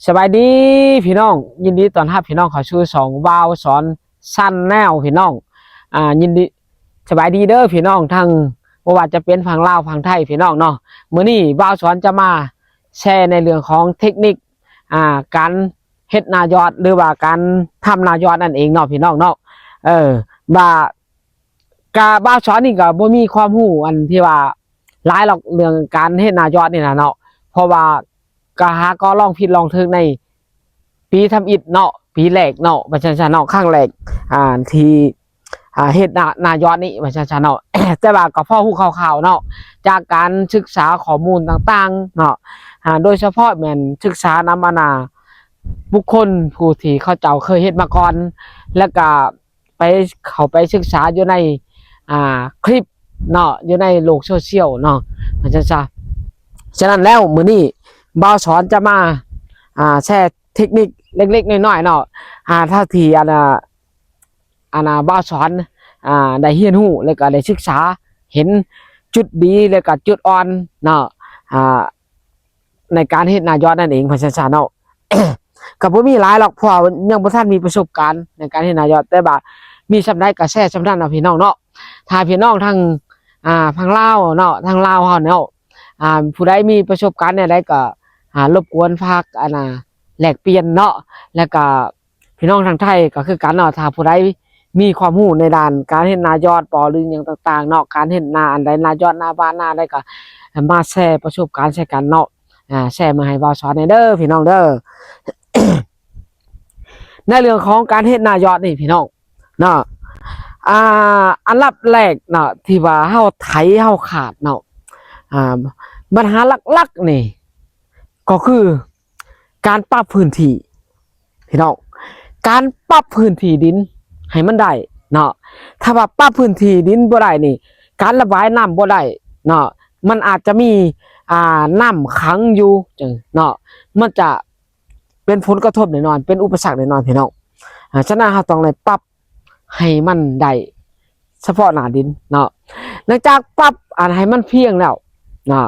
สบายดีพี่น้องยินดีต้อนรับพี่น้องเขาชื่อ2 วาวสอนสั้นแนวพี่น้องยินดีสบายดีเด้อพี่น้องทั้งบ่ว่าจะเป็นฝั่งลาวฝั่งไทยพี่น้องเนาะมื้อนี้วาวสอนจะมาแชร์ในเรื่องของเทคนิคการเฮ็ดนายอดหรือว่าการทำนายอดนั่นเองเนาะพี่น้องเนาะบ่าวสอนนี่ก็บ่มีความรู้อันที่ว่าหลายหรอกเรื่องการเฮ็ดนายอดนี่นะเนาะเพราะว่าก็ลองผิดลองถูกในปีทำอิฐเนาะปีแรกเนาะประชาชนเนาะข้างแรกที่เฮ็ดนายอดนี่ประชาชนเนาะ แต่ว่าก็พอฮู้ข่าวๆเนาะจากการศึกษาข้อมูลต่างๆเนาะโดยเฉพาะแม่นศึกษานำมาบุคคลผู้ที่เขาเจ้าเคยเฮ็ดมาก่อนแล้วก็เข้าไปศึกษาอยู่ในคลิปเนาะอยู่ในโลกโซเชียลเนาะประชาชนฉะนั้นแล้วมื้อนี้บ่าวสอนจะมาแชร์เทคนิคเล็กๆน้อยๆเนาะถ้าที่บ่าวสอนได้เรียนรู้แล้วก็ได้ศึกษาเห็นจุดดีแล้วก็จุดอ่อนเนาะในการเฮ็ดนายอดนั่นเองภาษาชาเนาะ ก็บ่มีหลายหรอกเพราะยังบ่ทันมีประสบการณ์ในการเฮ็ดนายอดแต่ว่ามีสำใดก็แชร์สำนั้นเนาะพี่น้องเนาะถ้าพี่น้องทางฝั่งลาวเนาะทางลาวเฮาเนาะผู้ใดมีประสบการณ์เนี่ยได้ก็รบกวนฝากแลกเปลี่ยนเนาะแล้วก็พี่น้องทางไทยก็คือกันเนาะถ้าผู้ใดมีความรู้ในด้านการเฮ็ดนายอดปอหรือหยังต่างๆเนาะการเฮ็ดนาอันใดนายอดหน้าบ้านหน้าใดก็มาแชร์ประสบการณ์ใช้กันเนาะแชร์มาให้บ่าวสอนเด้อพี่น้องเด้อ ในเรื่องของการเฮ็ดนายอดนี่พี่น้องเนาะอันดับแรกเนาะที่ว่าเฮาไถเฮาขาดเนาะปัญหาหลักๆนี่ก็คือการปรับพื้นที่พี่น้องการปรับพื้นที่ดินให้มันได้เนาะถ้าว่าปรับพื้นที่ดินบ่ได้นี่การระบายน้ำบ่ได้เนาะมันอาจจะมีน้ำขังอยู่จังเนาะมันจะเป็นผลกระทบแน่นอนเป็นอุปสรรคแน่นอนพี่น้องฉะนั้นเราต้องเลยปรับให้มันได้เฉพาะหน้าดินเนาะหลังจากปรับให้มันเพียงแล้วเนาะ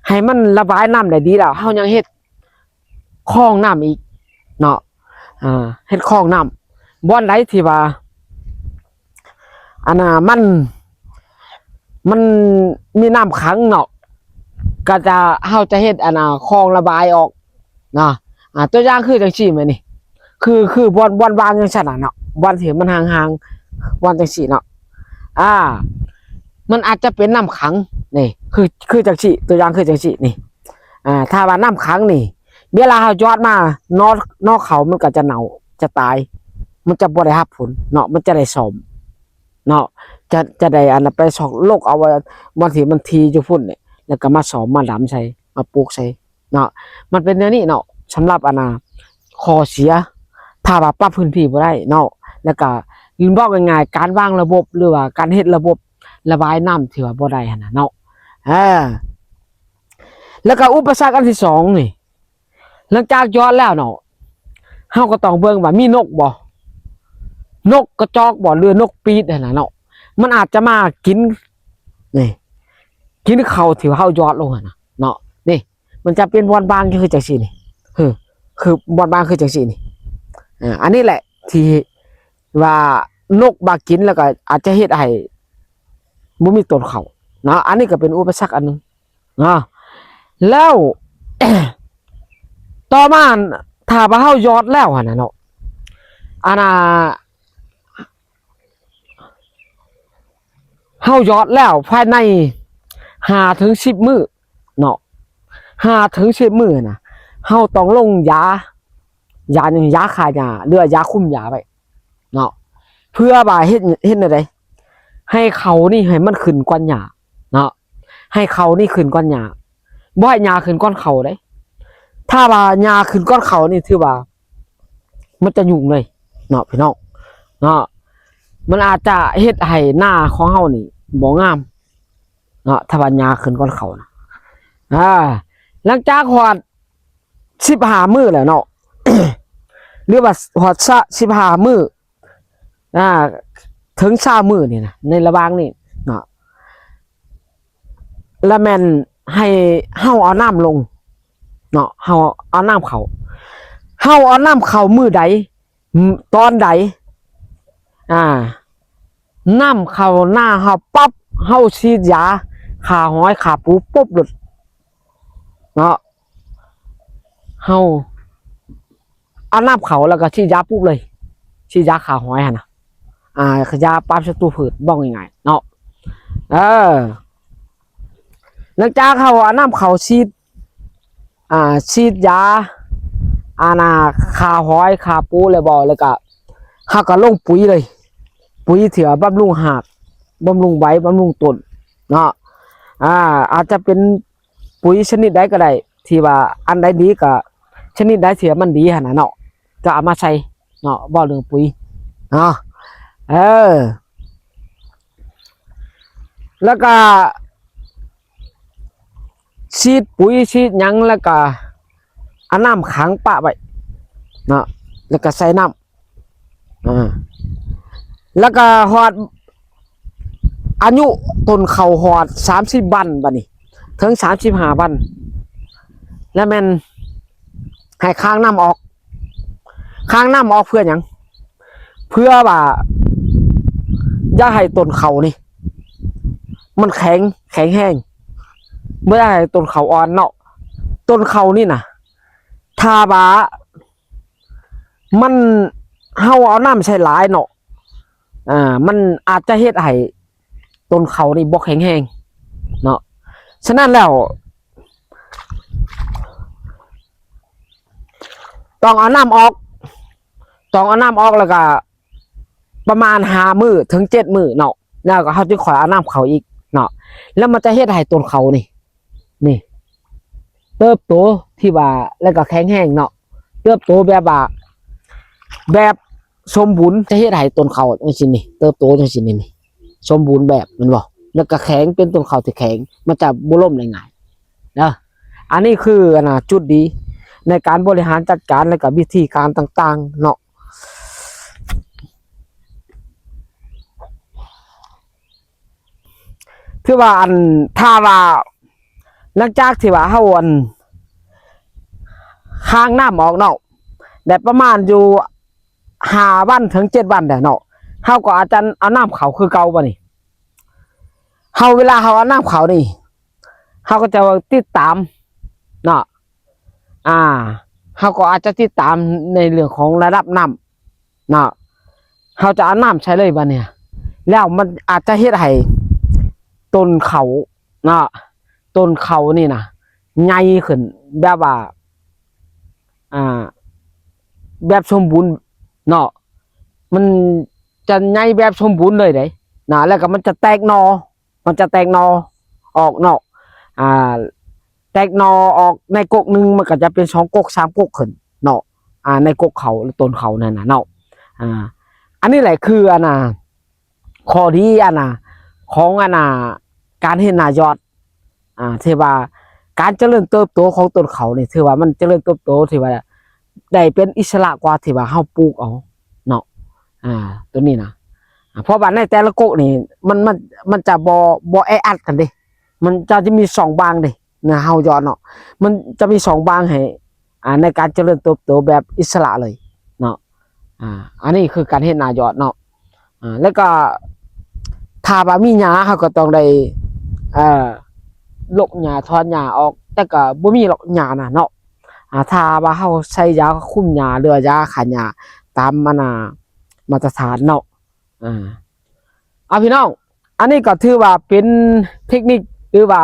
ให้มันระบายน้ำได้ดีแล้วเฮายังเฮ็ดคลองน้ำอีกเนาะเฮ็ดคลองน้ำบ่อนใดที่ว่ามันมีน้ำขังเนาะก็จะเฮาจะเฮ็ดคลองระบายออกเนาะตัวอย่างคือจังซี่แม่นี่คือบ่อนวางจังซั่นน่ะเนาะบ่อนที่มันห่างๆบ่อนจังซี่เนาะมันอาจจะเป็นน้ำขังนี่คือจังซี่ตัวอย่างคือจังซี่นี่ถ้าว่าน้ำขังนี่เวลาเฮายอดมานอกเขามันก็จะเน่าจะตายมันจะบ่ได้รับผลเนาะมันจะได้สมเนาะจะได้ไปสอกโลกเอาไว้บางทีมันทีอยู่พุ่นเนี่ยแล้วก็มาสอมมาดำใส่มาปลูกใส่เนาะมันเป็นแนวนี้เนาะสำหรับข้อเสียถ้าว่าปรับพื้นที่บ่ได้เนาะแล้วก็บอกง่ายๆการวางระบบหรือว่าการเฮ็ดระบบระบายน้ำที่ว่าบ่ได้หั่นน่ะเนาะแล้วก็อุปสรรคอันที่สองนี่หลังจากยอดแล้วเนาะเฮาก็ต้องเบิ่งว่ามีนกบ่นกกระจอกบ่หรือนกปีดนั่นน่ะเนาะมันอาจจะมากินนี่กินข้าวที่เฮายอดลงหั่นน่ะเนาะนี่มันจะเป็นบอนบางคือจังซี่นี่คือบอนบางคือจังซี่นี่อันนี้แหละที่ว่านกมากินแล้วก็อาจจะเฮ็ดให้บ่มีต้นข้าวเนาะอันนี้ก็เป็นอุปสรรคอันนึงเนาะแล้ว ต่อมาถ้าว่าเฮายอดแล้วหั่นน่ะเนาะเฮายอดแล้วภายใน5 ถึง 10 มื้อเนาะ5 ถึง 10 มื้อน่ะเฮาต้องลงยาหยังยาฆ่าหญ้าหรือยาคุมหญ้าไว้เนาะเพื่อว่าเฮ็ดจั่งใดให้เขานี่ให้มันขึ้นก่อนหญ้าเนาะให้เขานี่ขึ้นก่อนหญ้าบ่ให้หญ้าขึ้นก่อนเขาเด้ถ้าว่าหญ้าขึ้นก่อนเขานี่ถือว่ามันจะยุ่งเลยเนาะพี่น้องเนาะมันอาจจะเฮ็ดให้หน้าของเฮานี่บ่งามเนาะถ้าว่าหญ้าขึ้นก่อนเขานะหลังจากฮอด15 มื้อแล้วเนาะ หรือว่าฮอด15 มื้อถึง20 มื้อนี่นะในระหว่างนี้เนาะแล้วแม่นให้เฮาเอาน้ำลงเนาะเฮาเอาน้ำเข้า เฮาเอาน้ำเข้ามือใดตอนใดน้ำเข้าหน้าเฮาปั๊บเฮาฉีดยาฆ่าหอยฆ่าปูปุ๊บหลุดเนาะเฮาเอาน้ำเข้าแล้วก็ฉีดยาปุ๊บเลยฉีดยาฆ่าหอยหั่นน่ะยาปราบศัตรูพืชบ้องง่ายๆเนาะเออหลังจากเขาเอาน้ำเข้าฉีดยาฆ่าหอยฆ่าปูเลยบ่แล้วก็เฮาก็ลงปุ๋ยเลยปุ๋ยเถื่อบำรุงหากบำรุงใบบำรุงต้นเนาะอาจจะเป็นปุ๋ยชนิดใดก็ได้ที่ว่าอันใดดีก็ชนิดใดเสียมันดีหั่นน่ะเนาะก็เอามาใส่เนาะบ่เรื่องปุ๋ยเนาะแล้วก็ฉีดปุ๋ยฉีดหยังแล้วก็เอาน้ำขังปะไว้เนาะแล้วก็ใส่น้ำแล้วก็หอดอายุต้นเขาหอด30 วันบัดนี้ถึง35 วันแล้วแม่นให้ค้างน้ำออกเพื่อหยังเพื่อว่าอย่าให้ต้นเขานี่มันแข็งแห้งเมื่อให้ต้นเขาอ่อนเนาะต้นเขานี่นะถ้าว่ามันเฮาเอาน้ำใส่หลายเนาะมันอาจจะเฮ็ดให้ต้นเขานี่บ่แข็งแรงเนาะฉะนั้นแล้วต้องเอาน้ำออกแล้วก็ประมาณ5 มื้อถึง7 มื้อเนาะแล้วก็เฮาจึงค่อยเอาน้ำเขาอีกเนาะแล้วมันจะเฮ็ดให้ต้นเขานี่เติบโตที่ว่าแล้วก็แข็งแรงเนาะเติบโตแบบสมบูรณ์จะเฮ็ดให้ต้นเขาจังซี่นี่เติบโตจังซี่นี่สมบูรณ์แบบแม่นบ่แล้วก็แข็งเป็นต้นเขาที่แข็งมันจะบ่ล้มได้ง่ายเนาะอันนี้คือจุดดีในการบริหารจัดการและก็วิธีการต่างๆเนาะคือว่าถ้าว่าหลังจากที่ว่าเฮาค้างน้ำออกเนาะได้ประมาณอยู่5 วันถึง7 วันเนาะเฮาก็อาจจะเอาน้ำเขาคือเก่าบ่นี่เวลาเฮาเอาน้ำเขานี่เฮาก็จะติดตามเนาะเฮาก็อาจจะติดตามในเรื่องของระดับน้ำเนาะเฮาจะเอาน้ำใช้เลยบ่เนี่ยแล้วมันอาจจะเฮ็ดให้ต้นเขาเนาะต้นเขานี่นะใหญ่ขึ้นแบบว่าแบบสมบูรณ์เนาะมันจะใหญ่แบบสมบูรณ์เลยเด้นะแล้วก็มันจะแตกหนอออกเนาะแตกหนอออกในกกหนึ่งมันก็จะเป็น2 กก 3 กกขึ้นเนาะในกกเขาหรือต้นเขานั่นน่ะเนาะอันนี้แหละคือข้อดีของการเห็นหน้ายอดที่ว่าการเจริญเติบโตของต้นเขานี่ถือว่ามันเจริญเติบโตที่ว่าได้เป็นอิสระกว่าที่ว่าเฮาปลูกเอาเนาะตัวนี้นะเพราะว่าในแต่ละกกนี่มันจะบ่แออัดกันเด้มันจะมี2 บางเด้นะเฮายอดเนาะมันจะมี2 บางให้ในการเจริญเติบโตแบบอิสระเลยเนาะอันนี้คือการเฮ็ดหน้ายอดเนาะแล้วก็ถ้าว่ามีหญ้าเฮาก็ต้องได้ลกหญ้าถอนหญ้าออกแต่ก็บ่มีหรอกหญ้าน่ะเนาะถ้าว่าเฮาใช้ยาคุมหญ้าหรือยาฆ่าหญ้าตามมาตรฐานเนาะพี่น้องอันนี้ก็ถือว่าเป็นเทคนิคหรือว่า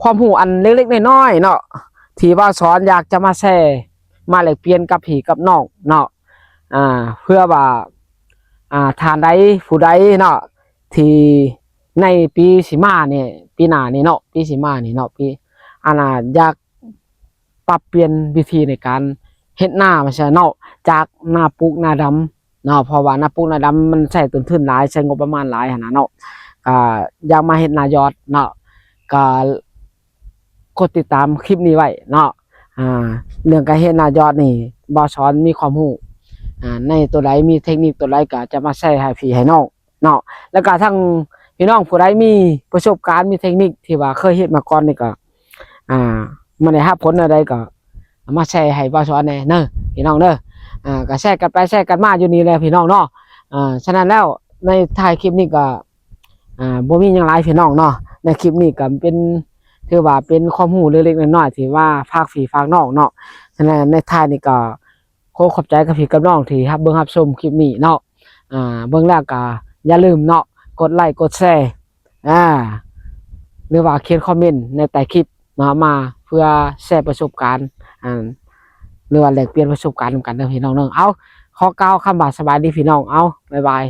ความรู้อันเล็กๆน้อยๆเนาะที่ว่าสอนอยากจะมาแชร์มาแลกเปลี่ยนกับพี่กับน้องเนาะเพื่อว่าทานใดผู้ใดเนาะที่ในปีสิมาเนี่ยปีหน้านี่เนาะปีสิมานี่เนาะปีอยากปรับเปลี่ยนวิธีในการเฮ็ดหน้าไม่ใช่เนาะจากหน้าปลูกหน้าดำเนาะเพราะว่าหน้าปลูกหน้าดำมันใช้ต้นทุนหลายใช้งบประมาณหลายหั่นน่ะเนาะอยากมาเฮ็ดหน้ายอดเนาะก็กดติดตามคลิปนี้ไว้เนาะเรื่องการเฮ็ดหน้ายอดนี่บ่สอนมีความรู้ในตัวใดมีเทคนิคตัวใดก็จะมาแชร์ให้พี่ให้น้องเนาะแล้วก็ทั้งพี่น้องผู้ใดมีประสบการณ์มีเทคนิคที่ว่าเคยเฮ็ดมาก่อนนี่ก็มันได้รับผลอะไรก็มาแชร์ให้บ่สอนแน่เนาะ พี่น้องเด้อก็แชร์กันไปแชร์กันมาอยู่นี่แหละพี่น้องเนาะฉะนั้นแล้วในท้ายคลิปนี้ก็บ่มีหยังหลายพี่น้องเนาะในคลิปนี้ก็เป็นถือว่าเป็นความรู้เล็กๆน้อยๆที่ว่าฝากพี่ฝากน้องเนาะฉะนั้นในท้ายนี้ก็ขอขอบใจกับพี่กับน้องที่รับเบิ่งรับชมคลิปนี้เนาะเบิ่งแล้วก็อย่าลืมเนาะกดไลค์กดแชร์หรือว่าเขียนคอมเมนต์ในใต้คลิปมาเพื่อแชร์ประสบการณ์หรือว่าแลกเปลี่ยนประสบการณ์กันเด้อพี่น้องเนาะเอาขอกล่าวคำว่าสบายดีพี่น้องเอาบ๊ายบาย